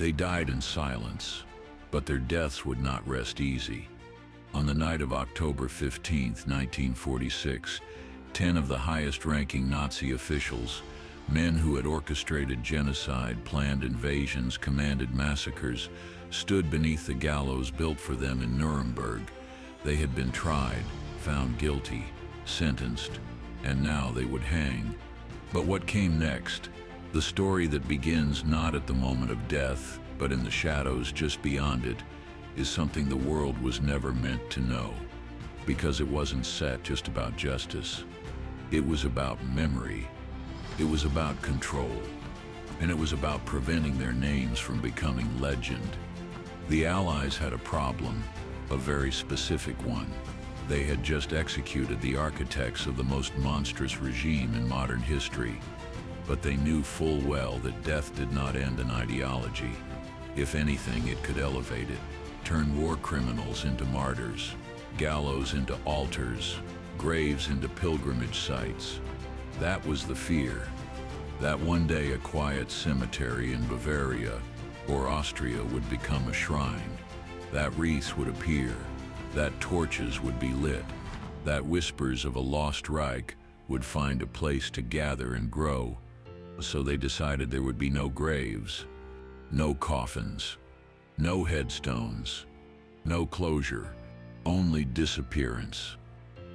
They died in silence, but their deaths would not rest easy. On the night of October 15, 1946, 10 of the highest-ranking Nazi officials, men who had orchestrated genocide, planned invasions, commanded massacres, stood beneath the gallows built for them in Nuremberg. They had been tried, found guilty, sentenced, and now they would hang. But what came next? The story that begins not at the moment of death, but in the shadows just beyond it, is something the world was never meant to know. Because it wasn't set just about justice. It was about memory. It was about control. And it was about preventing their names from becoming legend. The Allies had a problem, a very specific one. They had just executed the architects of the most monstrous regime in modern history. But they knew full well that death did not end an ideology. If anything, it could elevate it, turn war criminals into martyrs, gallows into altars, graves into pilgrimage sites. That was the fear. That one day a quiet cemetery in Bavaria or Austria would become a shrine. That wreaths would appear. That torches would be lit. That whispers of a lost Reich would find a place to gather and grow. So they decided there would be no graves, no coffins, no headstones, no closure, only disappearance.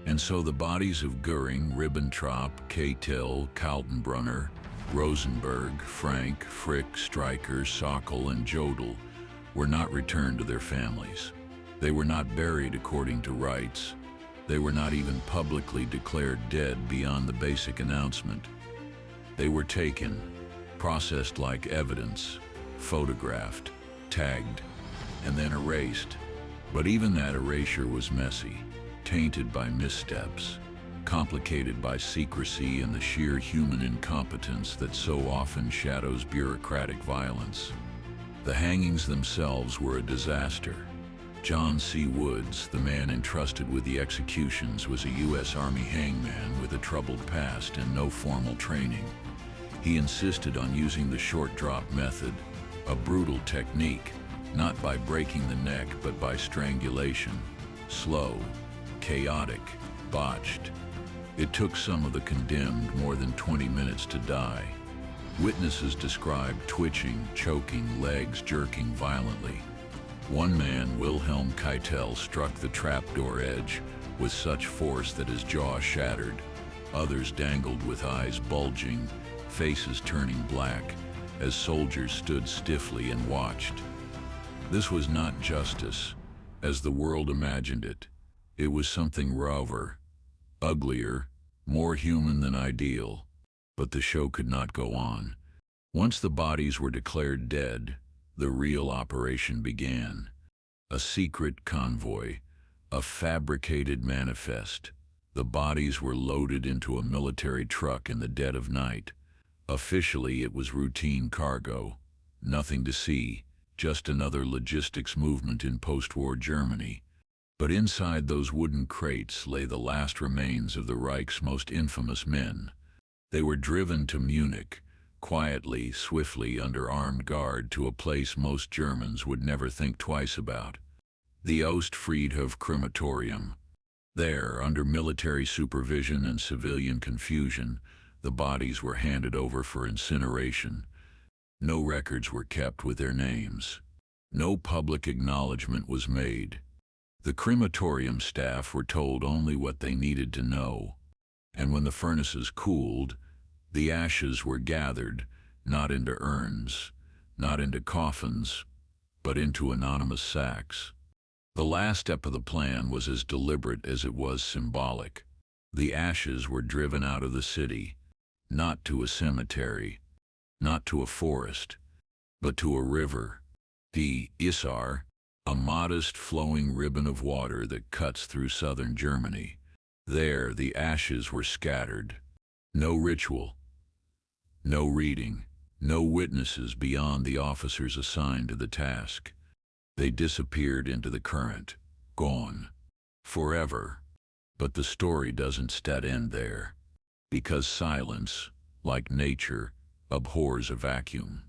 And so the bodies of Göring, Ribbentrop, Keitel, Kaltenbrunner, Rosenberg, Frank, Frick, Streicher, Sokol, and Jodl were not returned to their families. They were not buried according to rites. They were not even publicly declared dead beyond the basic announcement. They were taken, processed like evidence, photographed, tagged, and then erased. But even that erasure was messy, tainted by missteps, complicated by secrecy and the sheer human incompetence that so often shadows bureaucratic violence. The hangings themselves were a disaster. John C. Woods, the man entrusted with the executions, was a U.S. Army hangman with a troubled past and no formal training. He insisted on using the short drop method, a brutal technique, not by breaking the neck but by strangulation. Slow, chaotic, botched. It took some of the condemned more than 20 minutes to die. Witnesses described twitching, choking, legs jerking violently. One man, Wilhelm Keitel, struck the trapdoor edge with such force that his jaw shattered. Others dangled with eyes bulging, faces turning black, as soldiers stood stiffly and watched. This was not justice, as the world imagined it. It was something rawer, uglier, more human than ideal. But the show could not go on. Once the bodies were declared dead, the real operation began. A secret convoy, a fabricated manifest. The bodies were loaded into a military truck in the dead of night. Officially, it was routine cargo. Nothing to see, just another logistics movement in post-war Germany. But inside those wooden crates lay the last remains of the Reich's most infamous men. They were driven to Munich, quietly, swiftly, under armed guard, to a place most Germans would never think twice about. The Ostfriedhof crematorium. There, under military supervision and civilian confusion, the bodies were handed over for incineration. No records were kept with their names. No public acknowledgement was made. The crematorium staff were told only what they needed to know. And when the furnaces cooled, the ashes were gathered, not into urns, not into coffins, but into anonymous sacks. The last step of the plan was as deliberate as it was symbolic. The ashes were driven out of the city, not to a cemetery, not to a forest, but to a river, the Isar, a modest flowing ribbon of water that cuts through southern Germany. There the ashes were scattered. No ritual, no reading, no witnesses beyond the officers assigned to the task. They disappeared into the current, gone, forever. But the story doesn't end there, because silence, like nature, abhors a vacuum.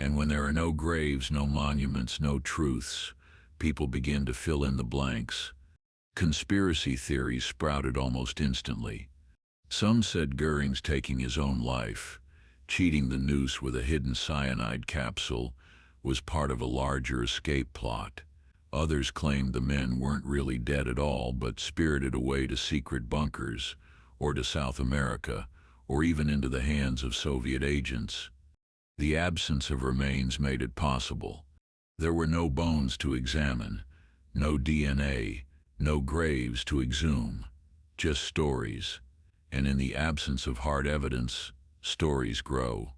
And when there are no graves, no monuments, no truths, people begin to fill in the blanks. Conspiracy theories sprouted almost instantly. Some said Goering's taking his own life, cheating the noose with a hidden cyanide capsule, was part of a larger escape plot. Others claimed the men weren't really dead at all, but spirited away to secret bunkers, or to South America, or even into the hands of Soviet agents. The absence of remains made it possible. There were no bones to examine, no DNA, no graves to exhume, just stories. And in the absence of hard evidence, stories grow.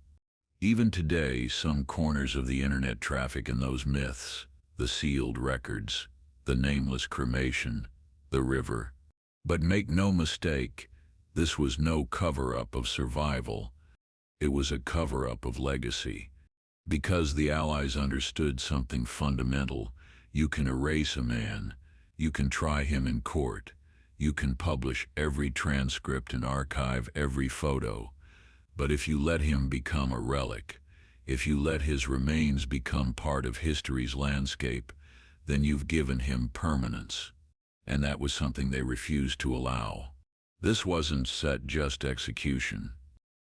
Even today, some corners of the internet traffic in those myths, the sealed records, the nameless cremation, the river. But make no mistake, this was no cover-up of survival. It was a cover-up of legacy. Because the Allies understood something fundamental: you can erase a man, you can try him in court, you can publish every transcript and archive every photo, but if you let him become a relic, if you let his remains become part of history's landscape, then you've given him permanence. And that was something they refused to allow. This wasn't just execution.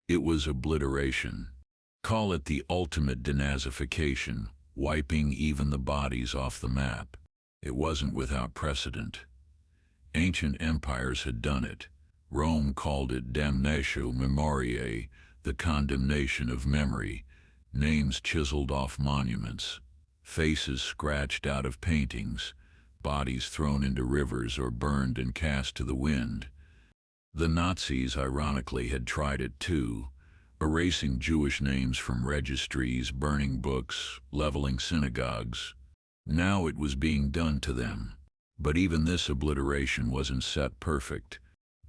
It was obliteration. Call it the ultimate denazification, wiping even the bodies off the map. It wasn't without precedent. Ancient empires had done it. Rome called it damnatio memoriae, the condemnation of memory, names chiseled off monuments, faces scratched out of paintings, bodies thrown into rivers or burned and cast to the wind. The Nazis, ironically, had tried it too, erasing Jewish names from registries, burning books, leveling synagogues. Now it was being done to them. But even this obliteration wasn't set perfect.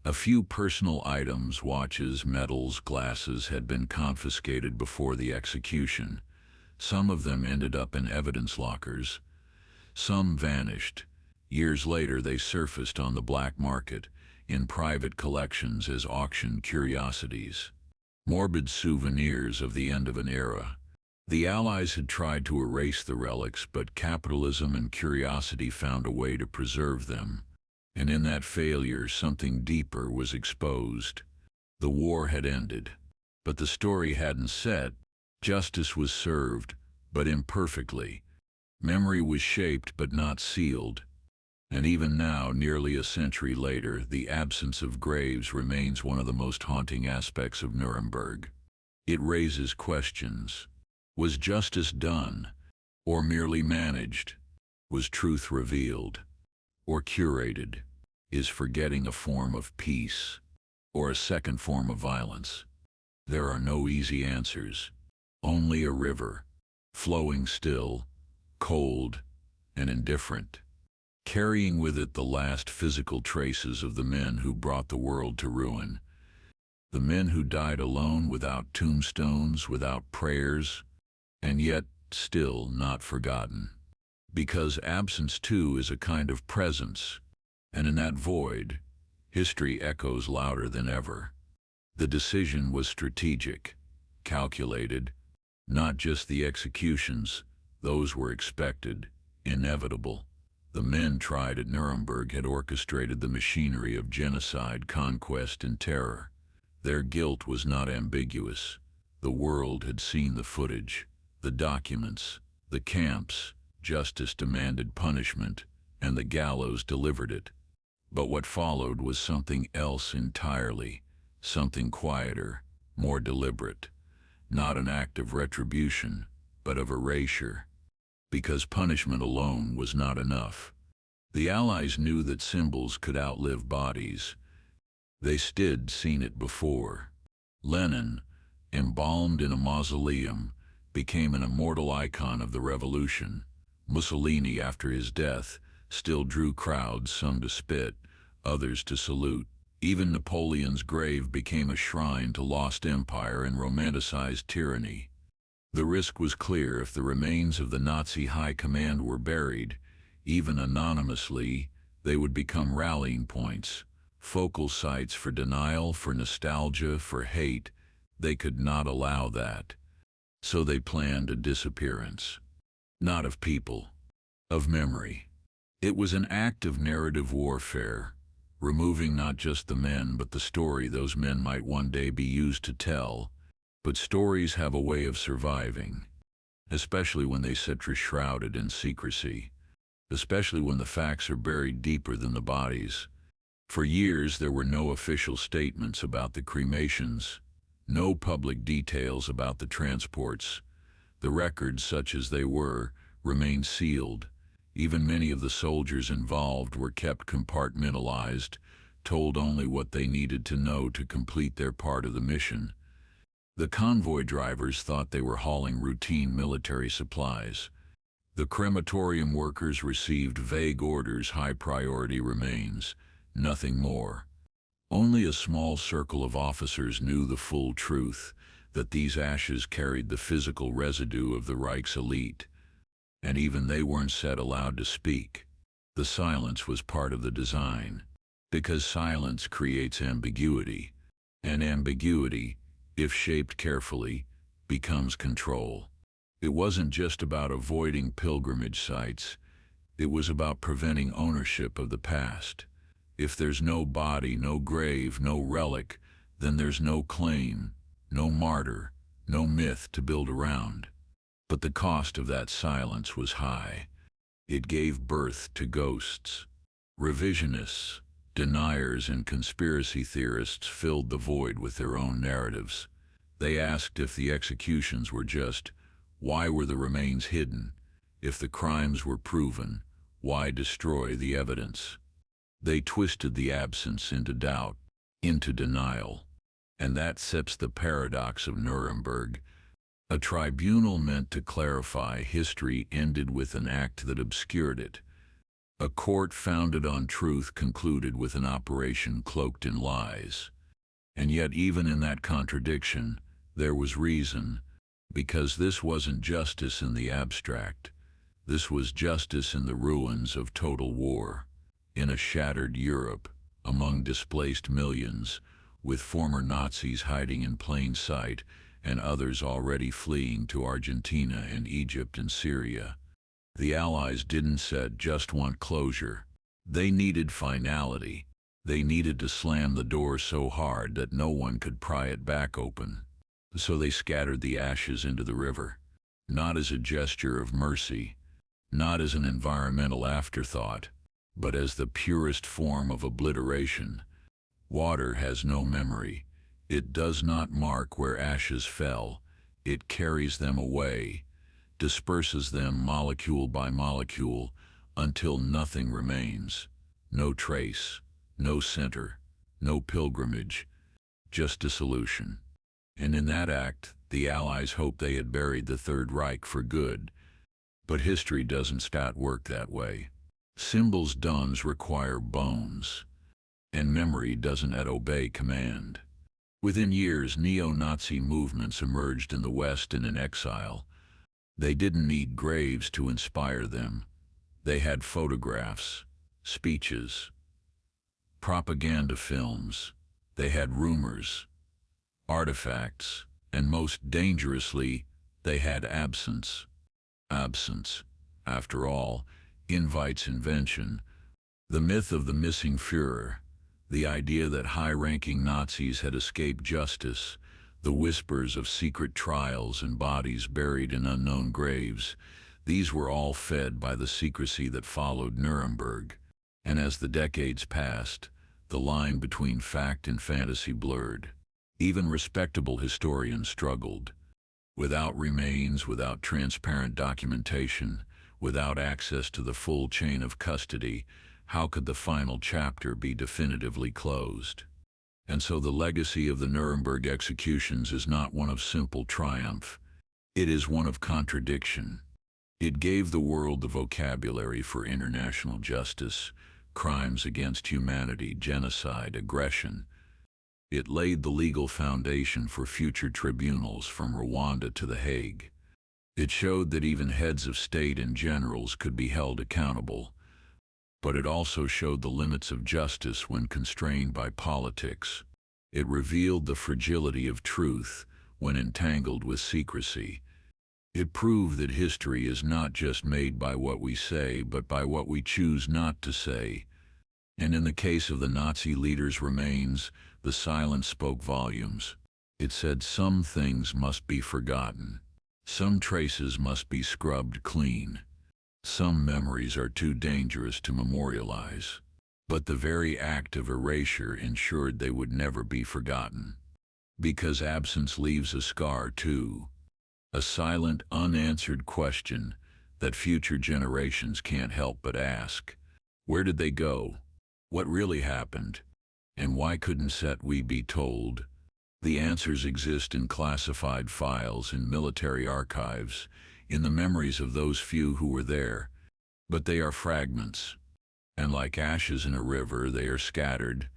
A few personal items, watches, medals, glasses, had been confiscated before the execution. Some of them ended up in evidence lockers. Some vanished. Years later, they surfaced on the black market, in private collections as auction curiosities. Morbid souvenirs of the end of an era. The Allies had tried to erase the relics, but capitalism and curiosity found a way to preserve them. And in that failure, something deeper was exposed. The war had ended, but the story hadn't set. Justice was served, but imperfectly. Memory was shaped, but not sealed. And even now, nearly a century later, the absence of graves remains one of the most haunting aspects of Nuremberg. It raises questions. Was justice done, or merely managed? Was truth revealed, or curated? Is forgetting a form of peace, or a second form of violence? There are no easy answers. Only a river, flowing still, cold, and indifferent, carrying with it the last physical traces of the men who brought the world to ruin. The men who died alone, without tombstones, without prayers, and yet still not forgotten. Because absence too is a kind of presence, and in that void, history echoes louder than ever. The decision was strategic, calculated. Not just the executions, those were expected, inevitable. The men tried at Nuremberg had orchestrated the machinery of genocide, conquest, and terror. Their guilt was not ambiguous. The world had seen the footage, the documents, the camps. Justice demanded punishment, and the gallows delivered it. But what followed was something else entirely, something quieter, more deliberate. Not an act of retribution, but of erasure. Because punishment alone was not enough. The Allies knew that symbols could outlive bodies. They'd seen it before. Lenin, embalmed in a mausoleum, became an immortal icon of the revolution. Mussolini, after his death, still drew crowds, some to spit, others to salute. Even Napoleon's grave became a shrine to lost empire and romanticized tyranny. The risk was clear. If the remains of the Nazi high command were buried, even anonymously, they would become rallying points, focal sites for denial, for nostalgia, for hate. They could not allow that. So they planned a disappearance. Not of people, of memory. It was an act of narrative warfare, removing not just the men but the story those men might one day be used to tell. But stories have a way of surviving, especially when they sit shrouded in secrecy, especially when the facts are buried deeper than the bodies. For years there were no official statements about the cremations, no public details about the transports. The records, such as they were, remained sealed. Even many of the soldiers involved were kept compartmentalized, told only what they needed to know to complete their part of the mission. The convoy drivers thought they were hauling routine military supplies. The crematorium workers received vague orders: high priority remains, nothing more. Only a small circle of officers knew the full truth, that these ashes carried the physical residue of the Reich's elite. And even they weren't said aloud to speak. The silence was part of the design, because silence creates ambiguity, and ambiguity, if shaped carefully, becomes control. It wasn't just about avoiding pilgrimage sites. It was about preventing ownership of the past. If there's no body, no grave, no relic, then there's no claim, no martyr, no myth to build around. But the cost of that silence was high. It gave birth to ghosts. Revisionists, deniers, and conspiracy theorists filled the void with their own narratives. They asked if the executions were just, why were the remains hidden? If the crimes were proven, why destroy the evidence? They twisted the absence into doubt, into denial. And that sets the paradox of Nuremberg. A tribunal meant to clarify history ended with an act that obscured it. A court founded on truth concluded with an operation cloaked in lies. And yet even in that contradiction, there was reason, because this wasn't justice in the abstract. This was justice in the ruins of total war, in a shattered Europe, among displaced millions, with former Nazis hiding in plain sight and others already fleeing to Argentina and Egypt and Syria. The Allies didn't just want closure. They needed finality. They needed to slam the door so hard that no one could pry it back open. So they scattered the ashes into the river, not as a gesture of mercy, not as an environmental afterthought, but as the purest form of obliteration. Water has no memory. It does not mark where ashes fell. It carries them away, disperses them molecule by molecule until nothing remains. No trace, no center, no pilgrimage, just dissolution. And in that act, the Allies hoped they had buried the Third Reich for good. But history doesn't work that way. Symbols don't require bones, and memory doesn't obey command. Within years, neo-Nazi movements emerged in the West and in exile. They didn't need graves to inspire them. They had photographs, speeches, propaganda films. They had rumors, artifacts, and most dangerously, they had absence. Absence, after all, invites invention. The myth of the missing Führer, the idea that high-ranking Nazis had escaped justice, the whispers of secret trials and bodies buried in unknown graves, these were all fed by the secrecy that followed Nuremberg. And as the decades passed, the line between fact and fantasy blurred. Even respectable historians struggled. Without remains, without transparent documentation, without access to the full chain of custody, how could the final chapter be definitively closed? And so the legacy of the Nuremberg executions is not one of simple triumph. It is one of contradiction. It gave the world the vocabulary for international justice, crimes against humanity, genocide, aggression. It laid the legal foundation for future tribunals from Rwanda to The Hague. It showed that even heads of state and generals could be held accountable. But it also showed the limits of justice when constrained by politics. It revealed the fragility of truth when entangled with secrecy. It proved that history is not just made by what we say, but by what we choose not to say. And in the case of the Nazi leaders' remains, the silence spoke volumes. It said some things must be forgotten. Some traces must be scrubbed clean. Some memories are too dangerous to memorialize. But the very act of erasure ensured they would never be forgotten. Because absence leaves a scar too. A silent, unanswered question that future generations can't help but ask. Where did they go? What really happened? And why couldn't we be told? The answers exist in classified files, in military archives, in the memories of those few who were there. But they are fragments, and like ashes in a river, they are scattered.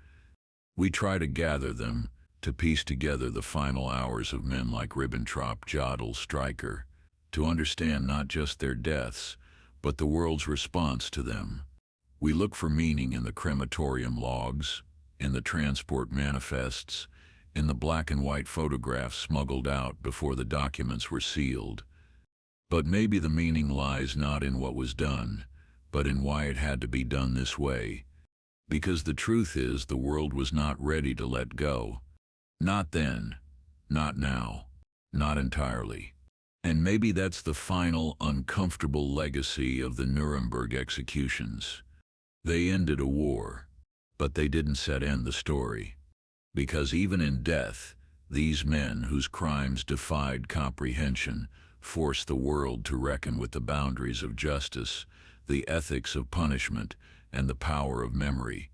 We try to gather them, to piece together the final hours of men like Ribbentrop, Jodl, Stryker, to understand not just their deaths, but the world's response to them. We look for meaning in the crematorium logs, in the transport manifests, in the black and white photographs smuggled out before the documents were sealed. But maybe the meaning lies not in what was done, but in why it had to be done this way. Because the truth is, the world was not ready to let go. Not then, not now, not entirely. And maybe that's the final, uncomfortable legacy of the Nuremberg executions. They ended a war, but they didn't end the story. Because even in death, these men whose crimes defied comprehension forced the world to reckon with the boundaries of justice, the ethics of punishment, and the power of memory.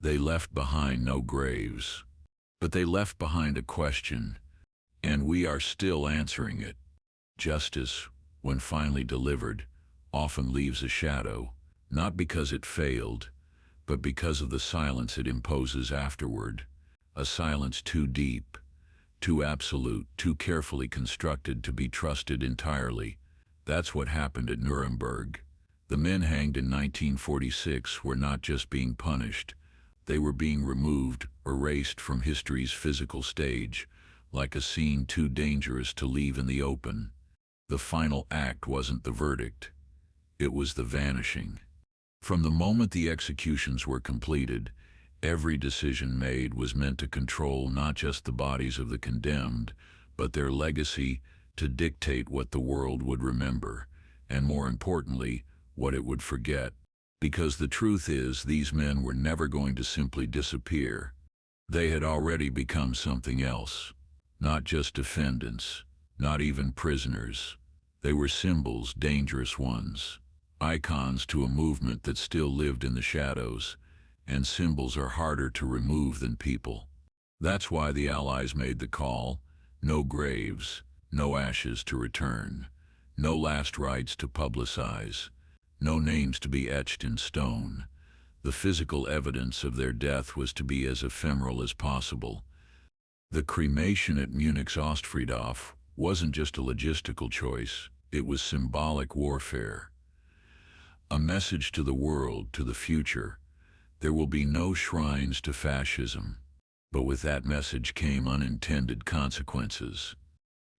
They left behind no graves, but they left behind a question, and we are still answering it. Justice, when finally delivered, often leaves a shadow, not because it failed, but because of the silence it imposes afterward. A silence too deep, too absolute, too carefully constructed to be trusted entirely. That's what happened at Nuremberg. The men hanged in 1946 were not just being punished. They were being removed, erased from history's physical stage, like a scene too dangerous to leave in the open. The final act wasn't the verdict. It was the vanishing. From the moment the executions were completed, every decision made was meant to control not just the bodies of the condemned, but their legacy, to dictate what the world would remember, and more importantly, what it would forget. Because the truth is, these men were never going to simply disappear. They had already become something else. Not just defendants, not even prisoners. They were symbols, dangerous ones. Icons to a movement that still lived in the shadows. And symbols are harder to remove than people. That's why the Allies made the call. No graves, no ashes to return, no last rites to publicize, no names to be etched in stone. The physical evidence of their death was to be as ephemeral as possible. The cremation at Munich's Ostfriedhof wasn't just a logistical choice, it was symbolic warfare. A message to the world, to the future. There will be no shrines to fascism. But with that message came unintended consequences.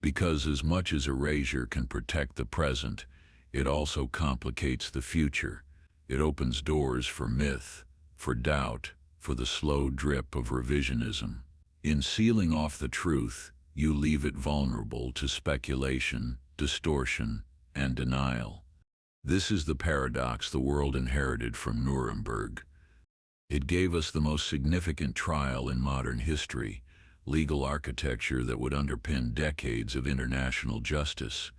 Because as much as erasure can protect the present, it also complicates the future. It opens doors for myth, for doubt, for the slow drip of revisionism. In sealing off the truth, you leave it vulnerable to speculation, distortion, and denial. This is the paradox the world inherited from Nuremberg. It gave us the most significant trial in modern history, legal architecture that would underpin decades of international justice,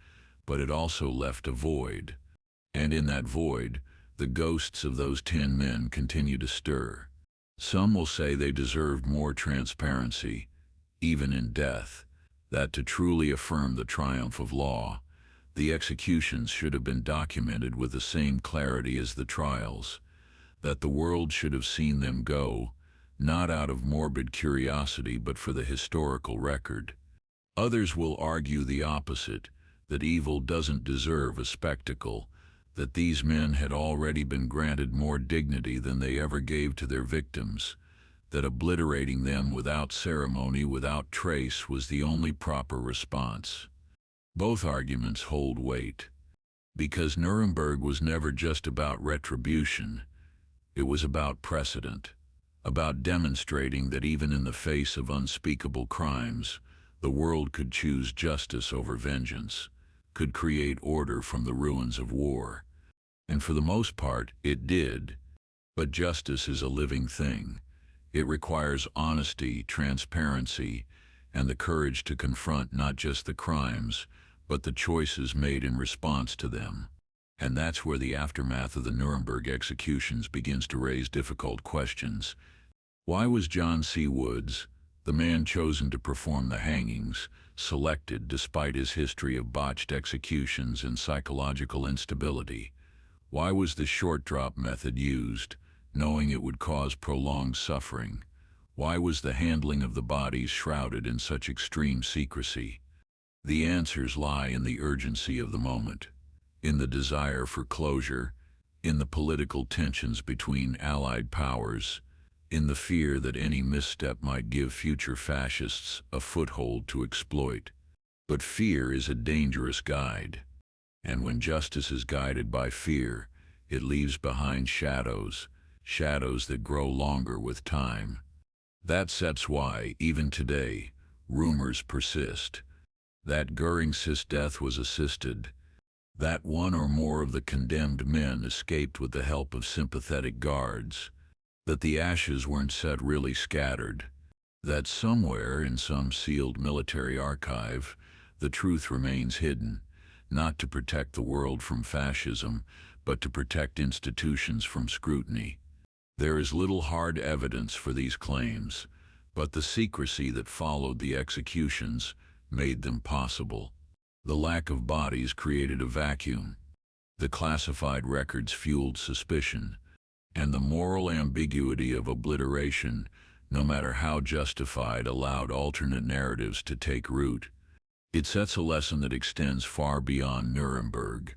but it also left a void. And in that void, the ghosts of those 10 men continue to stir. Some will say they deserved more transparency, even in death, that to truly affirm the triumph of law, the executions should have been documented with the same clarity as the trials. That the world should have seen them go, not out of morbid curiosity but for the historical record. Others will argue the opposite, that evil doesn't deserve a spectacle, that these men had already been granted more dignity than they ever gave to their victims, that obliterating them without ceremony, without trace, was the only proper response. Both arguments hold weight, because Nuremberg was never just about retribution. It was about precedent, about demonstrating that even in the face of unspeakable crimes, the world could choose justice over vengeance, could create order from the ruins of war. And for the most part, it did. But justice is a living thing. It requires honesty, transparency, and the courage to confront not just the crimes, but the choices made in response to them. And that's where the aftermath of the Nuremberg executions begins to raise difficult questions. Why was John C. Woods, the man chosen to perform the hangings, selected despite his history of botched executions and psychological instability? Why was the short drop method used, knowing it would cause prolonged suffering? Why was the handling of the bodies shrouded in such extreme secrecy? The answers lie in the urgency of the moment, in the desire for closure, in the political tensions between Allied powers, in the fear that any misstep might give future fascists a foothold to exploit. But fear is a dangerous guide, and when justice is guided by fear, it leaves behind shadows, shadows that grow longer with time. That's why, even today, rumors persist. That Göring's death was assisted, that one or more of the condemned men escaped with the help of sympathetic guards, that the ashes weren't set really scattered, that somewhere in some sealed military archive, the truth remains hidden, not to protect the world from fascism, but to protect institutions from scrutiny. There is little hard evidence for these claims, but the secrecy that followed the executions made them possible. The lack of bodies created a vacuum. The classified records fueled suspicion, and the moral ambiguity of obliteration, no matter how justified, allowed alternate narratives to take root. It sets a lesson that extends far beyond Nuremberg.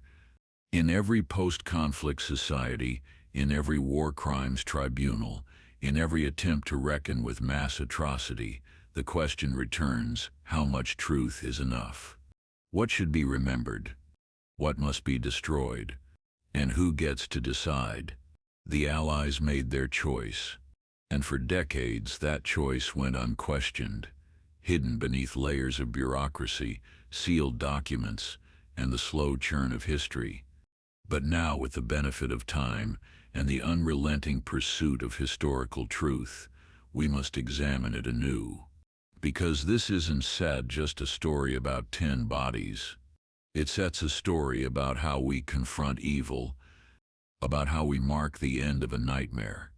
In every post-conflict society, in every war crimes tribunal, in every attempt to reckon with mass atrocity, the question returns: how much truth is enough? What should be remembered? What must be destroyed? And who gets to decide? The Allies made their choice, and for decades that choice went unquestioned, hidden beneath layers of bureaucracy, sealed documents, and the slow churn of history. But now, with the benefit of time and the unrelenting pursuit of historical truth, we must examine it anew. Because this isn't just a story about 10 bodies. It sets a story about how we confront evil, about how we mark the end of a nightmare,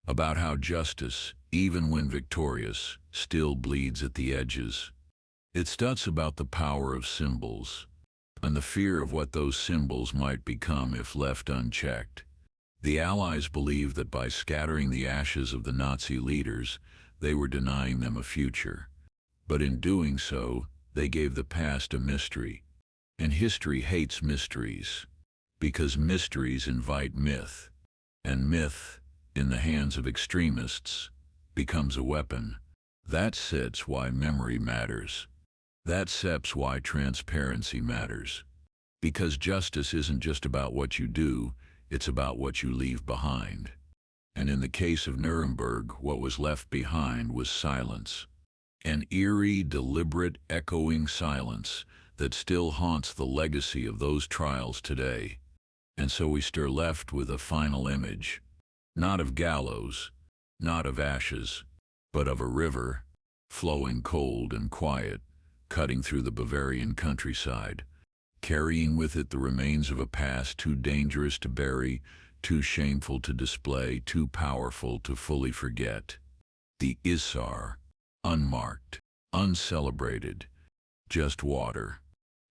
about how justice, even when victorious, still bleeds at the edges. It starts about the power of symbols, and the fear of what those symbols might become if left unchecked. The Allies believed that by scattering the ashes of the Nazi leaders, they were denying them a future. But in doing so, they gave the past a mystery. And history hates mysteries, because mysteries invite myth. And myth, in the hands of extremists, becomes a weapon. That's why memory matters. That's why transparency matters. Because justice isn't just about what you do, it's about what you leave behind. And in the case of Nuremberg, what was left behind was silence. An eerie, deliberate, echoing silence that still haunts the legacy of those trials today. And so we are left with a final image, not of gallows, not of ashes, but of a river, flowing cold and quiet, cutting through the Bavarian countryside, carrying with it the remains of a past too dangerous to bury, too shameful to display, too powerful to fully forget. The Isar, unmarked, uncelebrated, just water,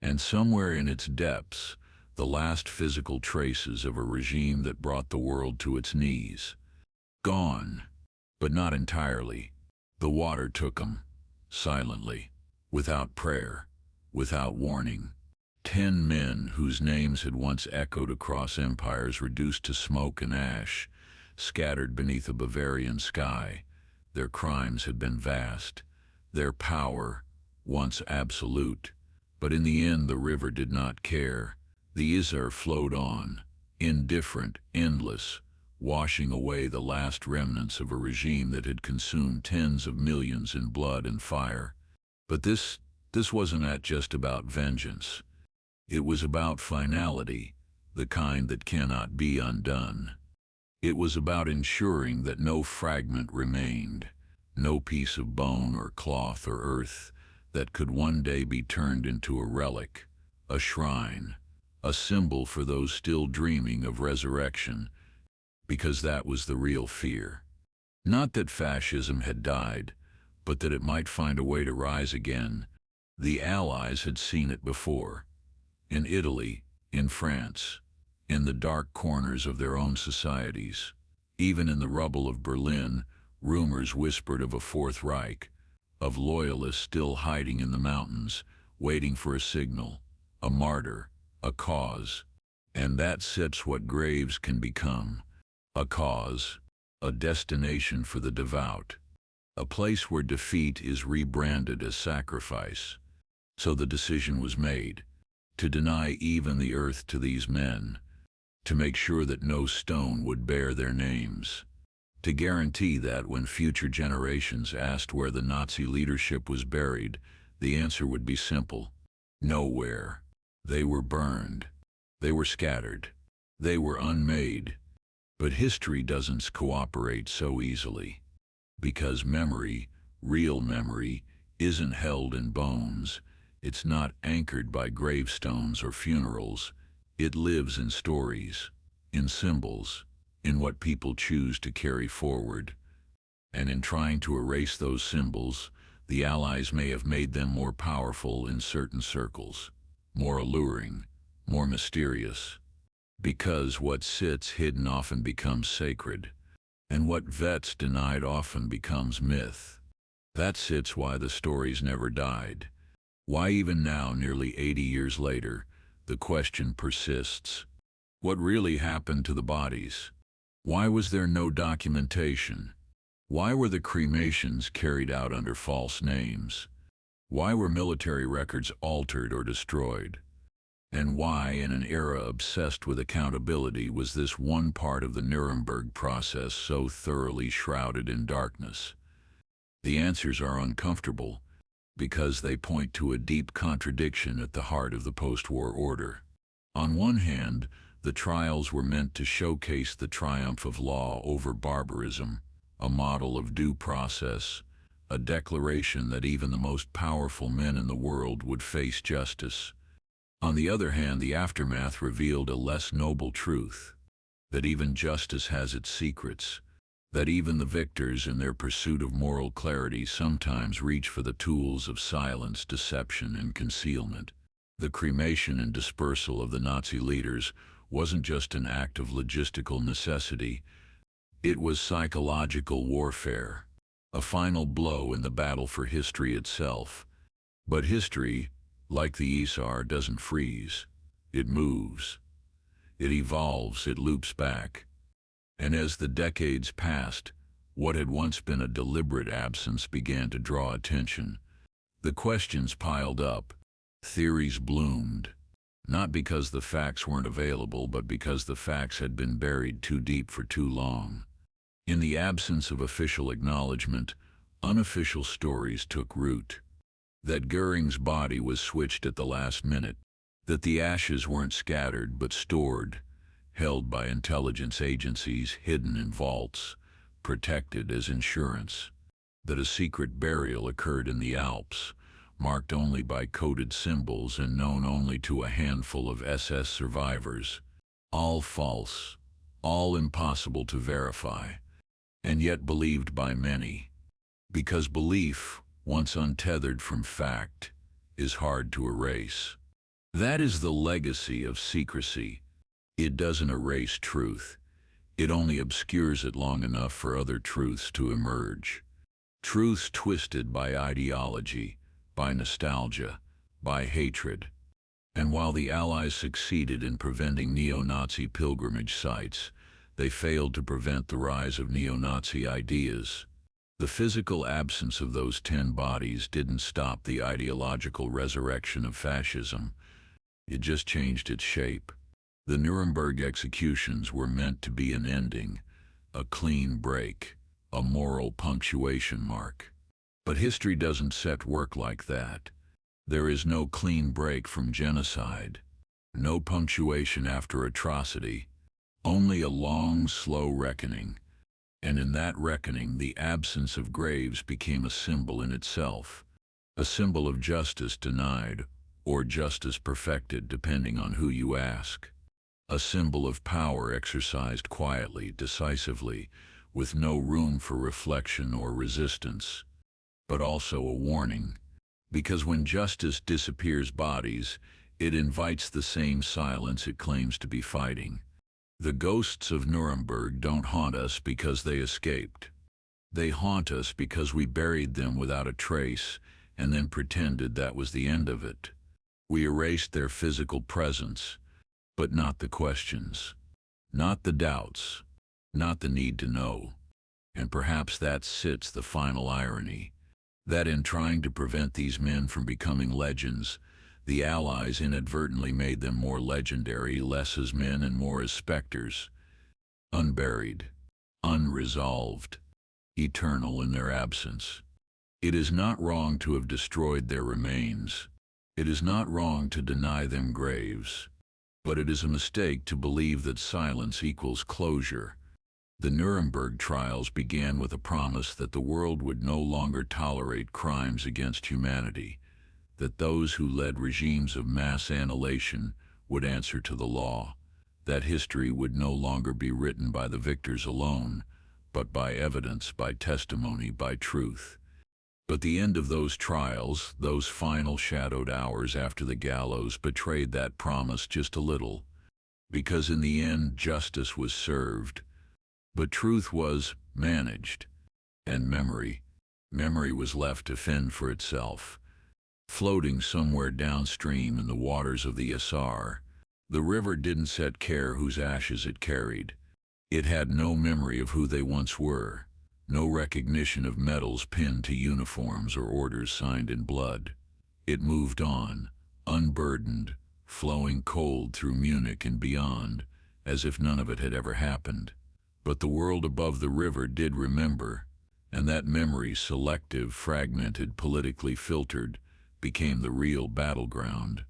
and somewhere in its depths, the last physical traces of a regime that brought the world to its knees. Gone, but not entirely. The water took them, silently, without prayer, without warning. 10 men whose names had once echoed across empires reduced to smoke and ash, scattered beneath a Bavarian sky. Their crimes had been vast, their power once absolute, But in the end, the river did not care. The Isar flowed on, indifferent, endless, washing away the last remnants of a regime that had consumed tens of millions in blood and fire. But this wasn't just about vengeance. It was about finality, the kind that cannot be undone. It was about ensuring that no fragment remained, no piece of bone or cloth or earth that could one day be turned into a relic, a shrine, a symbol for those still dreaming of resurrection, because that was the real fear. Not that fascism had died, but that it might find a way to rise again. The Allies had seen it before. In Italy, in France, in the dark corners of their own societies. Even in the rubble of Berlin, rumors whispered of a Fourth Reich, of loyalists still hiding in the mountains, waiting for a signal, a martyr, a cause. And that's what graves can become. A cause, a destination for the devout, a place where defeat is rebranded as sacrifice. So the decision was made, to deny even the earth to these men, to make sure that no stone would bear their names, to guarantee that when future generations asked where the Nazi leadership was buried, the answer would be simple: nowhere. They were burned. They were scattered. They were unmade. But history doesn't cooperate so easily, because memory, real memory, isn't held in bones. It's not anchored by gravestones or funerals. It lives in stories, in symbols, in what people choose to carry forward. And in trying to erase those symbols, the Allies may have made them more powerful in certain circles, more alluring, more mysterious. Because what sits hidden often becomes sacred, and what vets denied often becomes myth. That's why the stories never died. Why even now, nearly 80 years later, the question persists. What really happened to the bodies? Why was there no documentation? Why were the cremations carried out under false names? Why were military records altered or destroyed? And why, in an era obsessed with accountability, was this one part of the Nuremberg process so thoroughly shrouded in darkness? The answers are uncomfortable, because they point to a deep contradiction at the heart of the post-war order. On one hand, the trials were meant to showcase the triumph of law over barbarism, a model of due process, a declaration that even the most powerful men in the world would face justice. On the other hand, the aftermath revealed a less noble truth, that even justice has its secrets, that even the victors in their pursuit of moral clarity sometimes reach for the tools of silence, deception, and concealment. The cremation and dispersal of the Nazi leaders wasn't just an act of logistical necessity. It was psychological warfare, a final blow in the battle for history itself. But history, like the Isar, doesn't freeze. It moves. It evolves. It loops back. And as the decades passed, what had once been a deliberate absence began to draw attention. The questions piled up. Theories bloomed. Not because the facts weren't available, but because the facts had been buried too deep for too long. In the absence of official acknowledgement, unofficial stories took root. That Goering's body was switched at the last minute, that the ashes weren't scattered but stored, held by intelligence agencies, hidden in vaults, protected as insurance, that a secret burial occurred in the Alps, marked only by coded symbols and known only to a handful of SS survivors. All false, all impossible to verify, and yet believed by many, because belief, once untethered from fact, is hard to erase. That is the legacy of secrecy. It doesn't erase truth. It only obscures it long enough for other truths to emerge. Truths twisted by ideology, by nostalgia, by hatred. And while the Allies succeeded in preventing neo-Nazi pilgrimage sites, they failed to prevent the rise of neo-Nazi ideas. The physical absence of those 10 bodies didn't stop the ideological resurrection of fascism. It just changed its shape. The Nuremberg executions were meant to be an ending, a clean break, a moral punctuation mark. But history doesn't set work like that. There is no clean break from genocide, no punctuation after atrocity, only a long, slow reckoning. And in that reckoning, the absence of graves became a symbol in itself, a symbol of justice denied, or justice perfected, depending on who you ask. A symbol of power exercised quietly, decisively, with no room for reflection or resistance. But also a warning, because when justice disappears bodies, it invites the same silence it claims to be fighting. The ghosts of Nuremberg don't haunt us because they escaped. They haunt us because we buried them without a trace and then pretended that was the end of it. We erased their physical presence, but not the questions, not the doubts, not the need to know. And perhaps that sits the final irony, that in trying to prevent these men from becoming legends, the Allies inadvertently made them more legendary, less as men and more as specters, unburied, unresolved, eternal in their absence. It is not wrong to have destroyed their remains. It is not wrong to deny them graves. But it is a mistake to believe that silence equals closure. The Nuremberg trials began with a promise that the world would no longer tolerate crimes against humanity, that those who led regimes of mass annihilation would answer to the law, that history would no longer be written by the victors alone, but by evidence, by testimony, by truth. But the end of those trials, those final shadowed hours after the gallows, betrayed that promise just a little, because in the end justice was served, but truth was managed, and memory was left to fend for itself. Floating somewhere downstream in the waters of the Isar, the river didn't set care whose ashes it carried. It had no memory of who they once were, no recognition of medals pinned to uniforms or orders signed in blood. It moved on, unburdened, flowing cold through Munich and beyond, as if none of it had ever happened. But the world above the river did remember, and that memory, selective, fragmented, politically filtered, became the real battleground.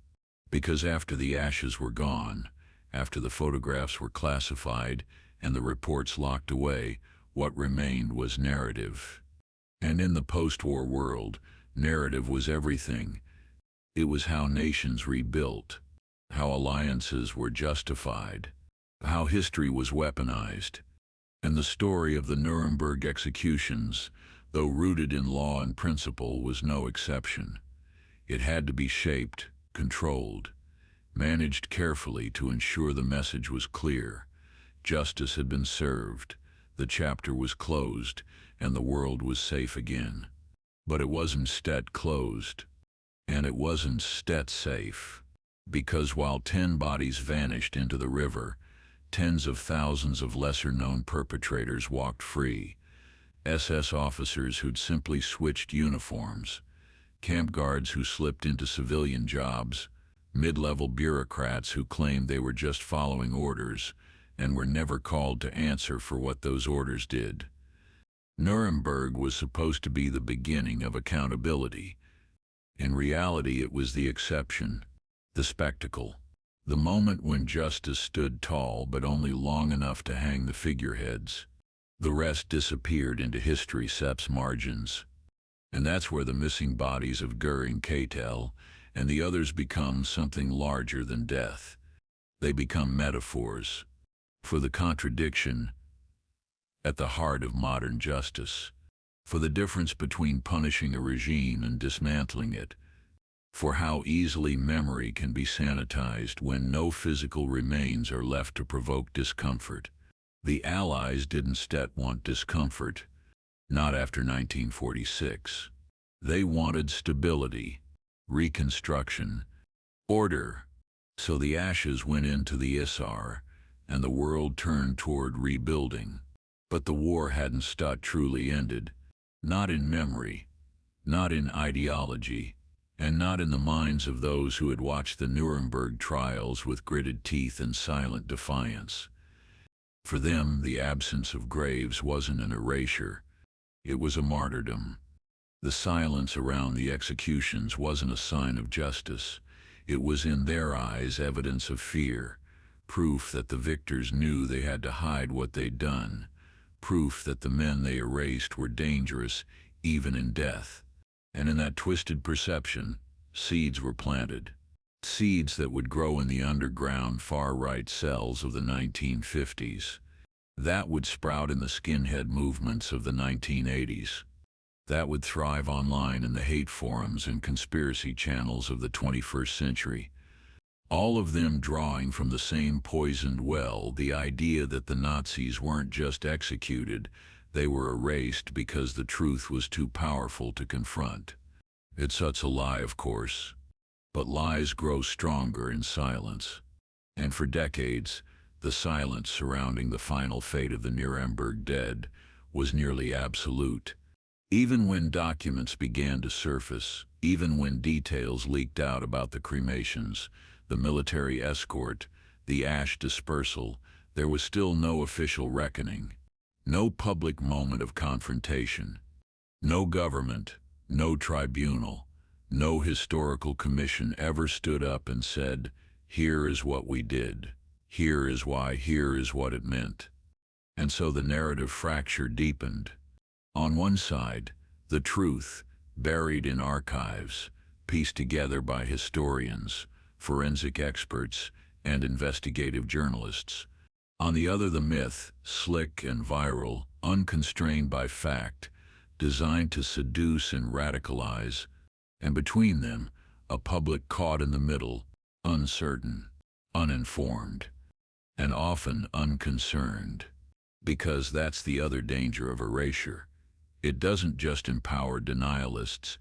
Because after the ashes were gone, after the photographs were classified and the reports locked away, what remained was narrative. And in the post-war world, narrative was everything. It was how nations rebuilt, how alliances were justified, how history was weaponized. And the story of the Nuremberg executions, though rooted in law and principle, was no exception. It had to be shaped, controlled, managed carefully to ensure the message was clear. Justice had been served, the chapter was closed, and the world was safe again. But it wasn't instead closed, and it wasn't instead safe. Because while 10 bodies vanished into the river, tens of thousands of lesser-known perpetrators walked free. SS officers who'd simply switched uniforms, camp guards who slipped into civilian jobs, mid-level bureaucrats who claimed they were just following orders and were never called to answer for what those orders did. Nuremberg was supposed to be the beginning of accountability. In reality, it was the exception, the spectacle, the moment when justice stood tall but only long enough to hang the figureheads. The rest disappeared into history's margins. And that's where the missing bodies of Göring, Keitel, and the others become something larger than death. They become metaphors for the contradiction at the heart of modern justice, for the difference between punishing a regime and dismantling it, for how easily memory can be sanitized when no physical remains are left to provoke discomfort. The Allies didn't want discomfort, not after 1946. They wanted stability, reconstruction, order. So the ashes went into the Isar, and the world turned toward rebuilding. But the war hadn't truly ended. Not in memory, not in ideology, and not in the minds of those who had watched the Nuremberg trials with gritted teeth and silent defiance. For them, the absence of graves wasn't an erasure, it was a martyrdom. The silence around the executions wasn't a sign of justice. It was in their eyes evidence of fear, proof that the victors knew they had to hide what they'd done, proof that the men they erased were dangerous even in death. And in that twisted perception, seeds were planted. Seeds that would grow in the underground far-right cells of the 1950s. That would sprout in the skinhead movements of the 1980s. That would thrive online in the hate forums and conspiracy channels of the 21st century. All of them drawing from the same poisoned well, the idea that the Nazis weren't just executed, they were erased because the truth was too powerful to confront. It's such a lie, of course. But lies grow stronger in silence. And for decades, the silence surrounding the final fate of the Nuremberg dead was nearly absolute. Even when documents began to surface, even when details leaked out about the cremations, the military escort, the ash dispersal, there was still no official reckoning. No public moment of confrontation. No government, no tribunal, no historical commission ever stood up and said, "Here is what we did. Here is why. Here is what it meant." And so the narrative fracture deepened. On one side, the truth, buried in archives, pieced together by historians, forensic experts, and investigative journalists. On the other, the myth, slick and viral, unconstrained by fact, designed to seduce and radicalize. And between them, a public caught in the middle, uncertain, uninformed, and often unconcerned. Because that's the other danger of erasure. It doesn't just empower denialists,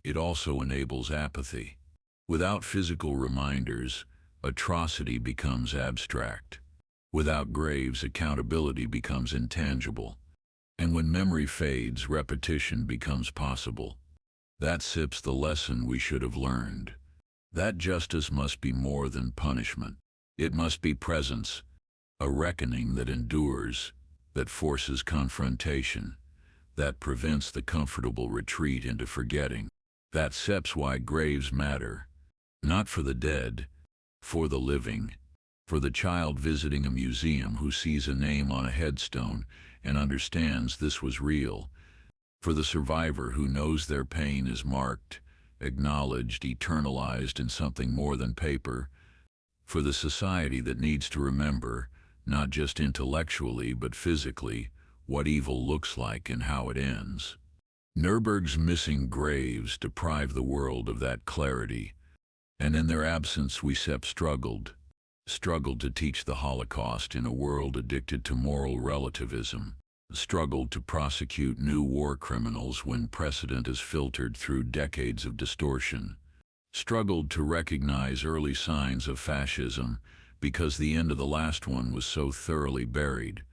it also enables apathy. Without physical reminders, atrocity becomes abstract. Without graves, accountability becomes intangible. And when memory fades, repetition becomes possible. That sips the lesson we should have learned. That justice must be more than punishment. It must be presence, a reckoning that endures, that forces confrontation, that prevents the comfortable retreat into forgetting. That sips why graves matter. Not for the dead, for the living. For the child visiting a museum who sees a name on a headstone and understands this was real. For the survivor who knows their pain is marked, acknowledged, eternalized in something more than paper. For the society that needs to remember, not just intellectually but physically, what evil looks like and how it ends. Nuremberg's missing graves deprive the world of that clarity, and in their absence we struggled to teach the Holocaust in a world addicted to moral relativism, struggled to prosecute new war criminals when precedent is filtered through decades of distortion, struggled to recognize early signs of fascism because the end of the last one was so thoroughly buried.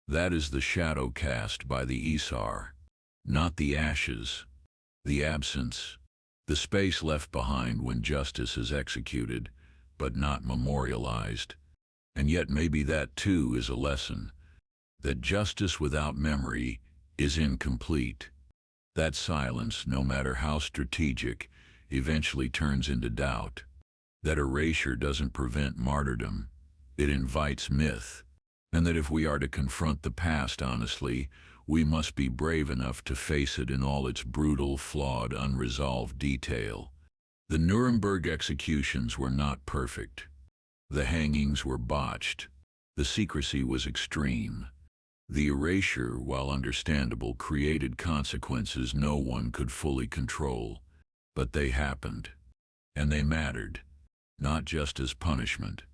That is the shadow cast by the ESR, not the ashes, the absence, the space left behind when justice is executed, but not memorialized. And yet maybe that too is a lesson, that justice without memory is incomplete. That silence, no matter how strategic, eventually turns into doubt. That erasure doesn't prevent martyrdom, it invites myth. And that if we are to confront the past honestly, we must be brave enough to face it in all its brutal, flawed, unresolved detail. The Nuremberg executions were not perfect. The hangings were botched. The secrecy was extreme. The erasure, while understandable, created consequences no one could fully control. But they happened. And they mattered. Not just as punishment,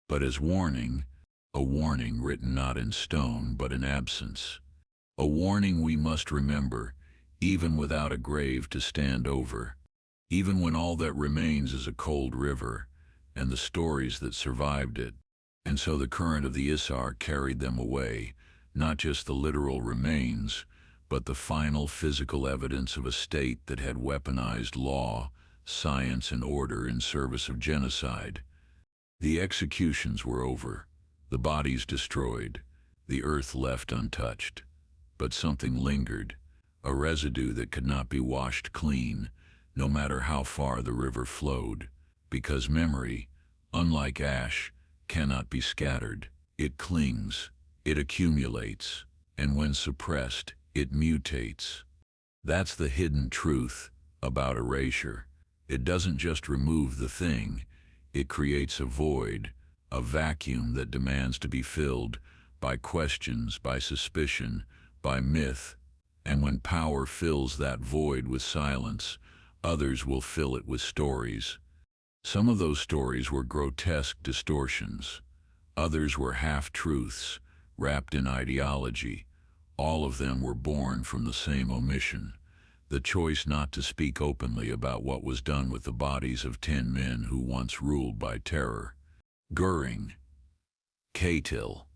but as warning. A warning written not in stone, but in absence. A warning we must remember, even without a grave to stand over. Even when all that remains is a cold river, and the stories that survived it. And so the current of the Isar carried them away, not just the literal remains, but the final physical evidence of a state that had weaponized law, science, and order in service of genocide. The executions were over, the bodies destroyed, the earth left untouched. But something lingered, a residue that could not be washed clean, no matter how far the river flowed, because memory, unlike ash, cannot be scattered. It clings, it accumulates, and when suppressed, it mutates. That's the hidden truth about erasure. It doesn't just remove the thing, it creates a void, a vacuum that demands to be filled by questions, by suspicion, by myth. And when power fills that void with silence, others will fill it with stories. Some of those stories were grotesque distortions. Others were half-truths, wrapped in ideology. All of them were born from the same omission, the choice not to speak openly about what was done with the bodies of 10 men who once ruled by terror. Goering, Keitel,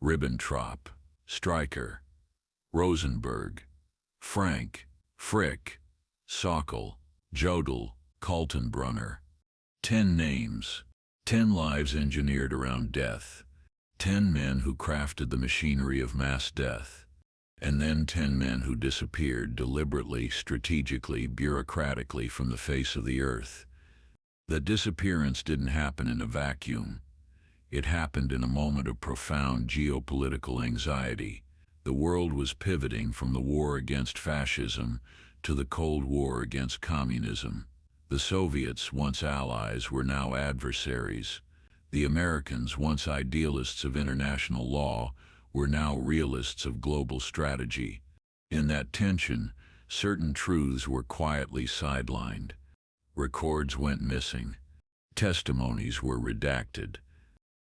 Ribbentrop, Streicher, Rosenberg, Frank, Frick, Sokol, Jodl, Kaltenbrunner. 10 names, 10 lives engineered around death, 10 men who crafted the machinery of mass death, and then 10 men who disappeared deliberately, strategically, bureaucratically from the face of the earth. That disappearance didn't happen in a vacuum. It happened in a moment of profound geopolitical anxiety. The world was pivoting from the war against fascism to the Cold War against communism. The Soviets, once allies, were now adversaries. The Americans, once idealists of international law, were now realists of global strategy. In that tension, certain truths were quietly sidelined. Records went missing. Testimonies were redacted.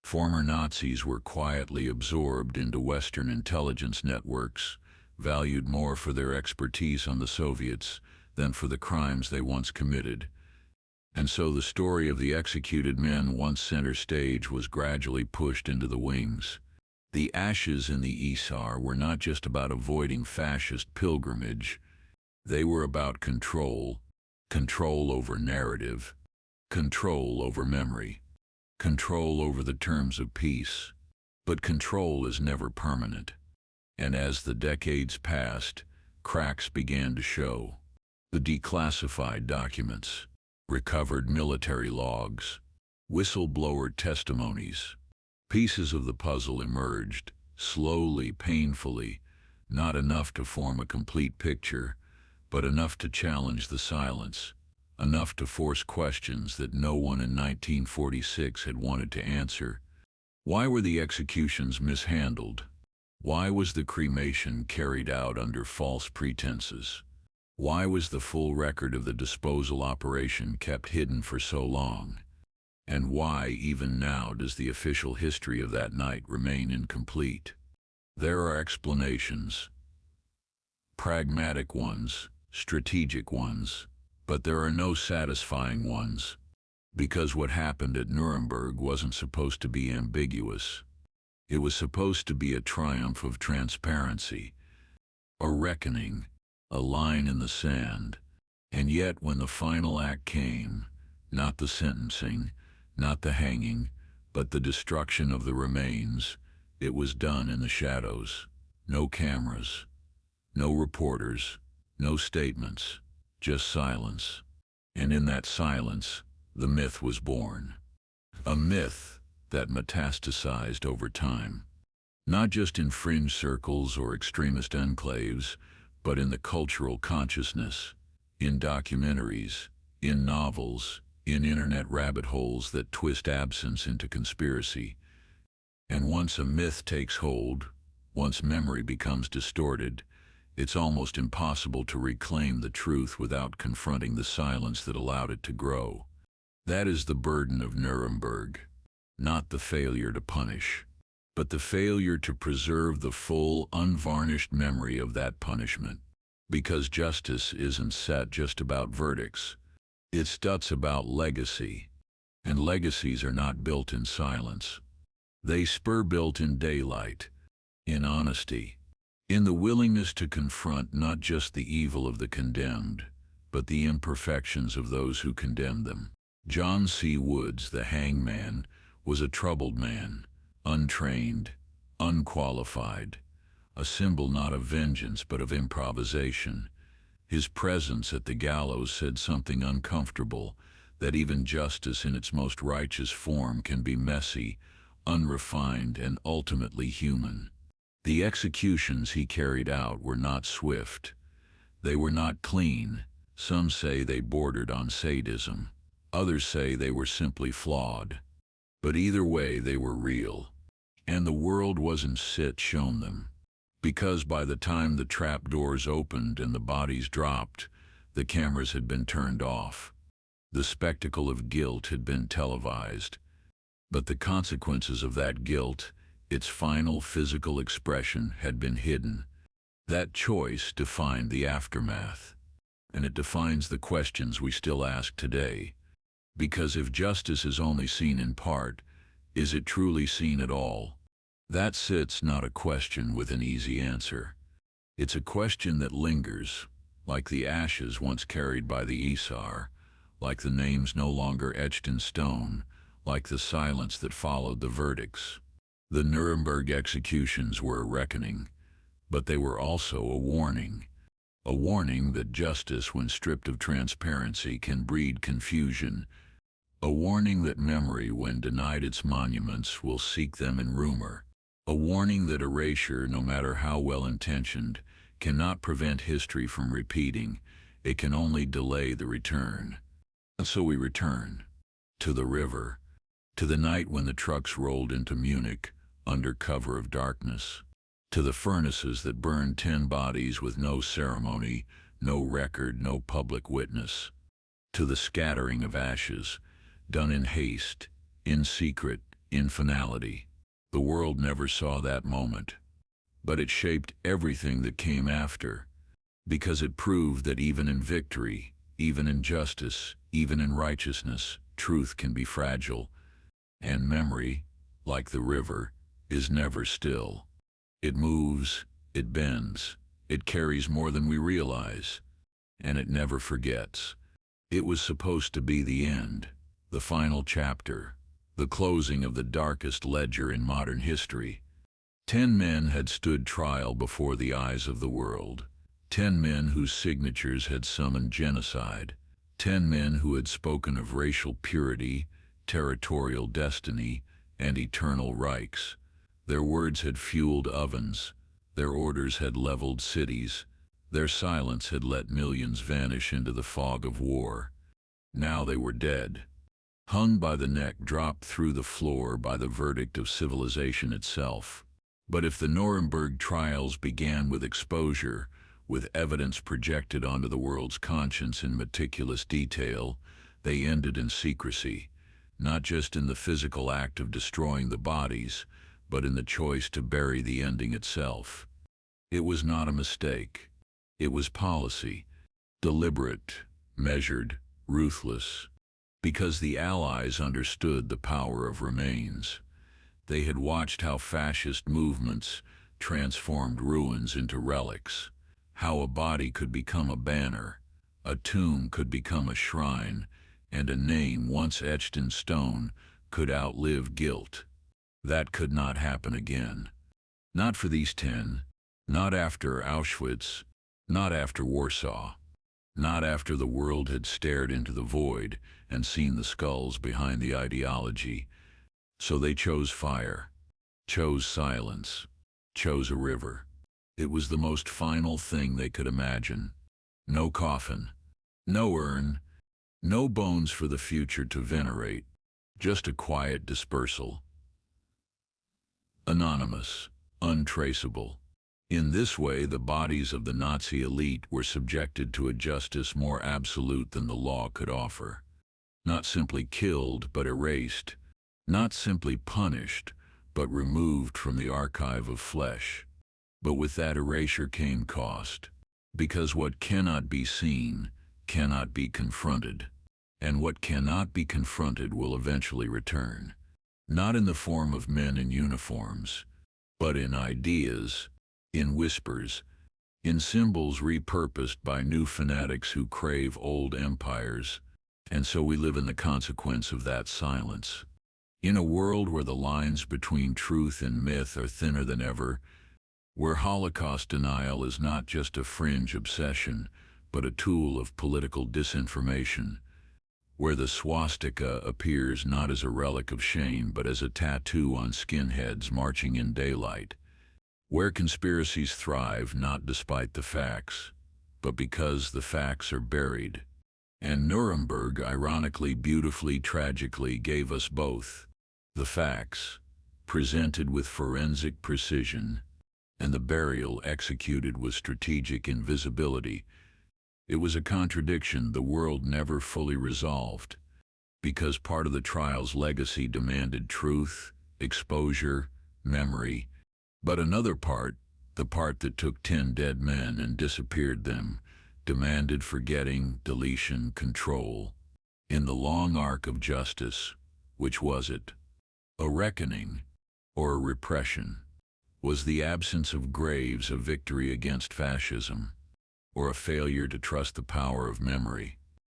Former Nazis were quietly absorbed into Western intelligence networks, valued more for their expertise on the Soviets than for the crimes they once committed. And so the story of the executed men, once center stage, was gradually pushed into the wings. The ashes in the Isar were not just about avoiding fascist pilgrimage. They were about control, control over narrative, control over memory, control over the terms of peace. But control is never permanent. And as the decades passed, cracks began to show. The declassified documents, recovered military logs, whistleblower testimonies. Pieces of the puzzle emerged, slowly, painfully, not enough to form a complete picture, but enough to challenge the silence, enough to force questions that no one in 1946 had wanted to answer. Why were the executions mishandled? Why was the cremation carried out under false pretenses? Why was the full record of the disposal operation kept hidden for so long? And why, even now, does the official history of that night remain incomplete? There are explanations. Pragmatic ones, strategic ones, but there are no satisfying ones. Because what happened at Nuremberg wasn't supposed to be ambiguous. It was supposed to be a triumph of transparency, a reckoning, a line in the sand. And yet when the final act came, not the sentencing, not the hanging, but the destruction of the remains, it was done in the shadows. No cameras, no reporters, no statements, just silence. And in that silence, the myth was born. A myth that metastasized over time, not just in fringe circles or extremist enclaves, but in the cultural consciousness, in documentaries, in novels, in internet rabbit holes that twist absence into conspiracy. And once a myth takes hold, once memory becomes distorted, it's almost impossible to reclaim the truth without confronting the silence that allowed it to grow. That is the burden of Nuremberg. Not the failure to punish, but the failure to preserve the full, unvarnished memory of that punishment. Because justice isn't set just about verdicts. It's about legacy. And legacies are not built in silence. They spur built in daylight, in honesty, in the willingness to confront not just the evil of the condemned, but the imperfections of those who condemned them. John C. Woods, the hangman, was a troubled man, untrained, unqualified, a symbol not of vengeance but of improvisation. His presence at the gallows said something uncomfortable, that even justice in its most righteous form can be messy, unrefined, and ultimately human. The executions he carried out were not swift. They were not clean. Some say they bordered on sadism. Others say they were simply flawed. But either way, they were real. And the world wasn't shown them. Because by the time the trap doors opened and the bodies dropped, the cameras had been turned off. The spectacle of guilt had been televised. But the consequences of that guilt, its final physical expression, had been hidden. That choice defined the aftermath. And it defines the questions we still ask today. Because if justice is only seen in part, is it truly seen at all? That's not a question with an easy answer. It's a question that lingers, like the ashes once carried by the Isar, like the names no longer etched in stone, like the silence that followed the verdicts. The Nuremberg executions were a reckoning, but they were also a warning that justice, when stripped of transparency, can breed confusion, a warning that memory, when denied its monuments, will seek them in rumor, a warning that erasure, no matter how well-intentioned, cannot prevent history from repeating. It can only delay the return. And so we return to the river, to the night when the trucks rolled into Munich under cover of darkness, to the furnaces that burned 10 bodies with no ceremony, no record, no public witness, to the scattering of ashes, done in haste, in secret, in finality. The world never saw that moment, but it shaped everything that came after, because it proved that even in victory, even in justice, even in righteousness, truth can be fragile, and memory, like the river, is never still. It moves, it bends, it carries more than we realize, and it never forgets. It was supposed to be the end, the final chapter, the closing of the darkest ledger in modern history. 10 men had stood trial before the eyes of the world. 10 men whose signatures had summoned genocide. 10 men who had spoken of racial purity, territorial destiny, and eternal Reichs. Their words had fueled ovens. Their orders had leveled cities. Their silence had let millions vanish into the fog of war. Now they were dead, hung by the neck, dropped through the floor by the verdict of civilization itself. But if the Nuremberg trials began with exposure, with evidence projected onto the world's conscience in meticulous detail, they ended in secrecy, not just in the physical act of destroying the bodies, but in the choice to bury the ending itself. It was not a mistake. It was policy, deliberate, measured, ruthless. Because the Allies understood the power of remains. They had watched how fascist movements transformed ruins into relics, how a body could become a banner, a tomb could become a shrine, and a name once etched in stone could outlive guilt. That could not happen again. Not for these 10, not after Auschwitz, not after Warsaw, not after the world had stared into the void and seen the skulls behind the ideology. So they chose fire, chose silence, chose a river. It was the most final thing they could imagine. No coffin, no urn, no bones for the future to venerate, just a quiet dispersal. Anonymous, untraceable. In this way, the bodies of the Nazi elite were subjected to a justice more absolute than the law could offer. Not simply killed, but erased. Not simply punished, but removed from the archive of flesh. But with that erasure came cost, because what cannot be seen cannot be confronted, and what cannot be confronted will eventually return. Not in the form of men in uniforms, but in ideas, in whispers, in symbols repurposed by new fanatics who crave old empires, and so we live in the consequence of that silence. In a world where the lines between truth and myth are thinner than ever, where Holocaust denial is not just a fringe obsession, but a tool of political disinformation, where the swastika appears not as a relic of shame but as a tattoo on skinheads marching in daylight, where conspiracies thrive not despite the facts, but because the facts are buried. And Nuremberg, ironically, beautifully, tragically, gave us both. The facts, presented with forensic precision, and the burial executed with strategic invisibility. It was a contradiction the world never fully resolved, because part of the trial's legacy demanded truth, exposure, memory, but another part, the part that took 10 dead men and disappeared them, demanded forgetting, deletion, control. In the long arc of justice, which was it? A reckoning or a repression? Was the absence of graves a victory against fascism, or a failure to trust the power of memory?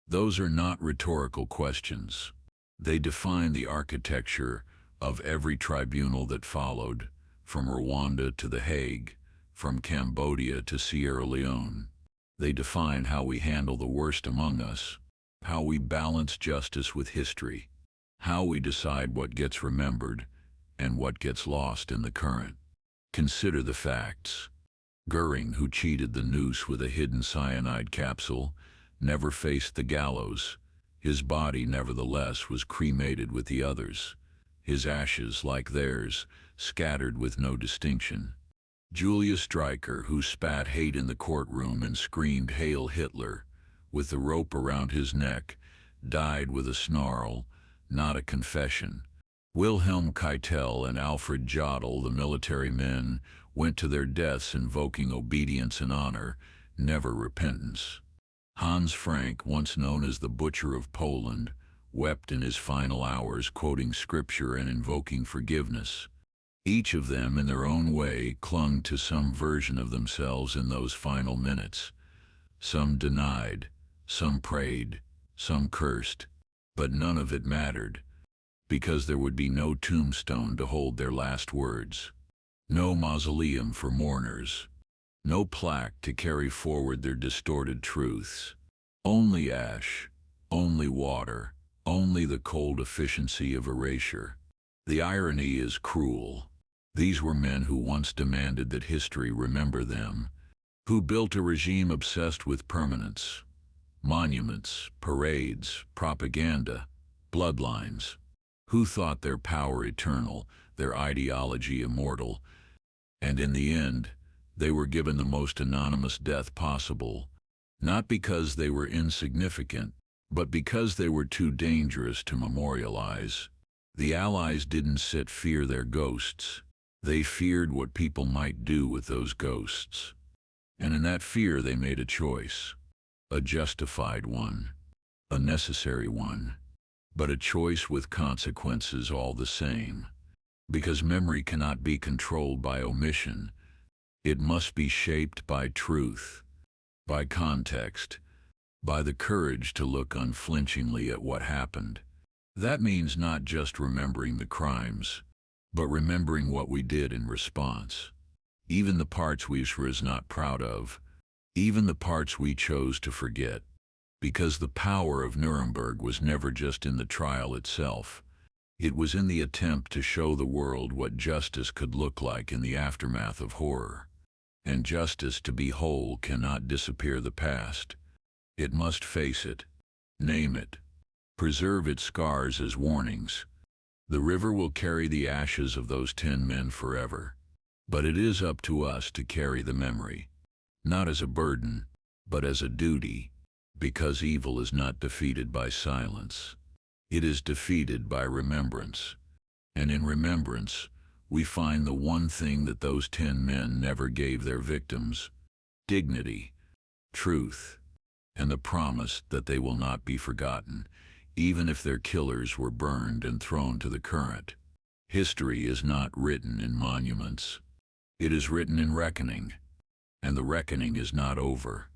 Those are not rhetorical questions. They define the architecture of every tribunal that followed, from Rwanda to The Hague, from Cambodia to Sierra Leone. They define how we handle the worst among us, how we balance justice with history, how we decide what gets remembered and what gets lost in the current. Consider the facts. Goering, who cheated the noose with a hidden cyanide capsule, never faced the gallows. His body, nevertheless, was cremated with the others, his ashes, like theirs, scattered with no distinction. Julius Streicher, who spat hate in the courtroom and screamed "Hail Hitler," with the rope around his neck, died with a snarl, not a confession. Wilhelm Keitel and Alfred Jodl, the military men, went to their deaths invoking obedience and honor, never repentance. Hans Frank, once known as the Butcher of Poland, wept in his final hours, quoting scripture and invoking forgiveness. Each of them, in their own way, clung to some version of themselves in those final minutes. Some denied, some prayed, some cursed, but none of it mattered, because there would be no tombstone to hold their last words, no mausoleum for mourners, no plaque to carry forward their distorted truths. Only ash, only water, only the cold efficiency of erasure. The irony is cruel. These were men who once demanded that history remember them, who built a regime obsessed with permanence, monuments, parades, propaganda, bloodlines, who thought their power eternal, their ideology immortal, and in the end, they were given the most anonymous death possible, not because they were insignificant, but because they were too dangerous to memorialize. The Allies didn't fear their ghosts. They feared what people might do with those ghosts. And in that fear they made a choice. A justified one. A necessary one. But a choice with consequences all the same. Because memory cannot be controlled by omission. It must be shaped by truth, by context, by the courage to look unflinchingly at what happened. That means not just remembering the crimes, but remembering what we did in response. Even the parts we were not proud of, even the parts we chose to forget. Because the power of Nuremberg was never just in the trial itself. It was in the attempt to show the world what justice could look like in the aftermath of horror. And justice, to be whole, cannot disappear the past. It must face it, name it, preserve its scars as warnings. The river will carry the ashes of those 10 men forever. But it is up to us to carry the memory, not as a burden, but as a duty, because evil is not defeated by silence. It is defeated by remembrance. And in remembrance, we find the one thing that those 10 men never gave their victims: dignity, truth, and the promise that they will not be forgotten, even if their killers were burned and thrown to the current. History is not written in monuments. It is written in reckoning, and the reckoning is not over.